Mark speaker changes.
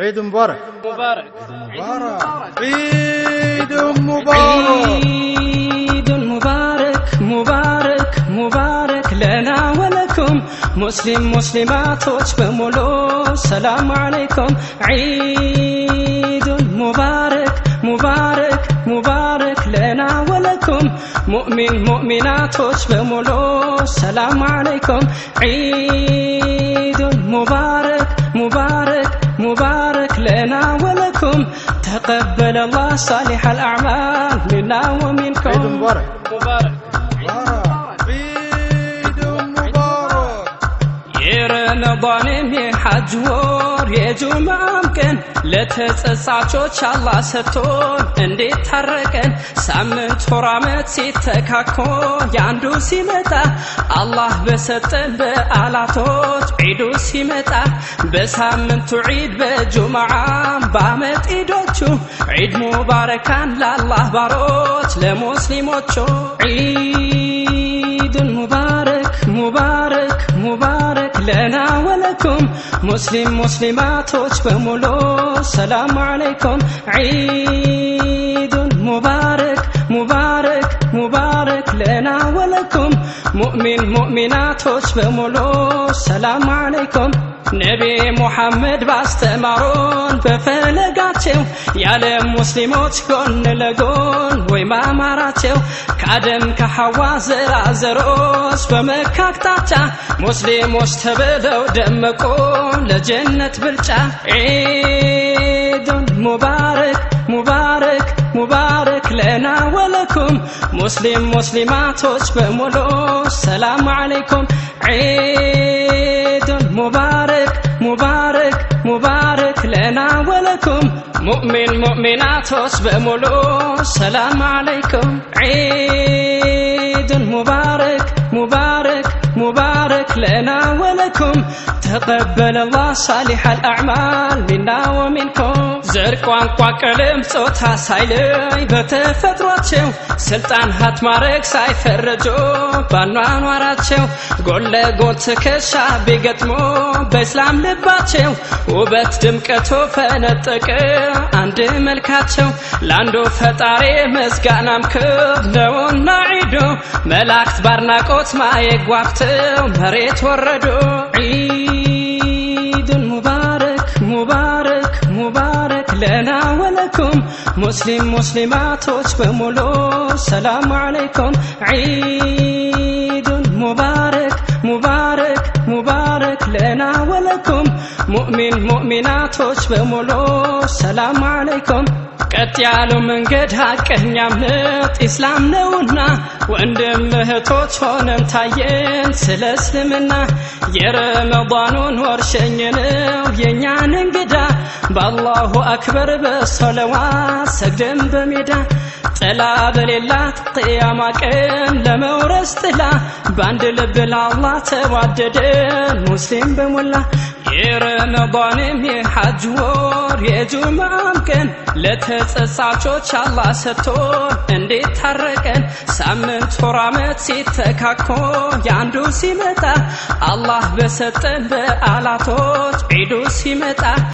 Speaker 1: عيد مبارك
Speaker 2: مبارك
Speaker 1: عيد مبارك
Speaker 2: عيد مبارك مبارك مبارك لنا ولكم مسلم مسلماتوች በሙሉ ሰላም عليكم عيد مبارك مبارك مبارك لنا ولكم مؤمن مؤمناتوች በሙሉ ሰላም عليكم عيد مبارك مبارك مبارك لنا ولكم تقبل الله صالح الأعمال منا ومنكم
Speaker 1: عيد مبارك
Speaker 2: مبارك
Speaker 1: عيد مبارك
Speaker 2: يا رمضان يا حج ور يا جمعة كان ለተጸጻቾች አላህ ሰጥቶን እንዴት ታረቀን ሳምንት ወራመት ሲተካኮ ያንዱ ሲመጣ አላህ በሰጠን በዓላቶች ዒዱ ሲመጣ በሳምንቱ ዒድ በጁምዓ በአመት ዒዶቹ ዒድ ሙባረካን ለአላህ ባሮች ለሙስሊሞቹ ዒድ ሙባረክ ሙባረክ ሙባረክ لنا ولكم مسلم مسلماتوች በሙሉ السلام عليكم عيد مبارك مبارك مبارك لنا ولكم مؤمن مؤمناتوች በሙሉ السلام عليكم نبي محمد باستمرون በፈለጋቸው ያለ ሙስሊሞች ጎን ለጎን ወይ ማማራቸው ከአደም ከሐዋ ዘራዘሮች በመካክታቻ ሙስሊሞች ተብለው ደመቁ ለጀነት ብልጫ عيد مبارك مبارك مبارك لنا ولكم مسلم مسلماتوች በሙሉ السلام عليكم عيد مبارك مبارك مبارك لنا ولكم مؤمن مؤمناتوች በሙሉ السلام عليكم عيد مبارك مبارك مبارك لنا ولكم تقبل الله صالح الأعمال منا ومنكم زر ቋንቋ ቀለም ጾታ ሳይለይ በተፈጥሯቸው ስልጣን ሀት ማረግ ሳይፈረጁ ባኗኗራቸው ጎን ለጎን ትከሻ ቢገጥሙ በእስላም ልባቸው ውበት ድምቀቱ ፈነጠቀ አንድ መልካቸው ለአንዱ ፈጣሪ ምስጋናም ክብር ነውና ዒዱ መላእክት ባርናቆት ማየጓግተው መሬት ወረዱ عيد مبارك مبارك مبارك لنا ولكم مسلم مسلماتوች በሙሉ السلام عليكم عيد مبارك مبارك مبارك لنا ولكم مؤمن مؤمناتوች በሙሉ السلام عليكم ቀጥ ያለው መንገድ ሐቀኛ እምነት ኢስላም ነውና ወንድም እህቶች ሆነን ታየን ስለ እስልምና የረመዳኑን ወርሸኝ ነው የኛን እንግዳ በአላሁ አክበር በሰለዋት ሰግደን በሜዳ ጥላ በሌላት ቅያማ ቀን ለመውረስ ጥላ በአንድ ልብ ለአላህ ተዋደደን ሙስሊም በሞላ የረመዳንም የሐጅ ወር የጁምዓም ቀን ለተጸጻቾች አላህ ሰጥቶን እንዴት ታረቀን ሳምንት ወራመት ሲተካኮ ያንዱ ሲመጣ አላህ በሰጠን በዓላቶች ዒዱ ሲመጣ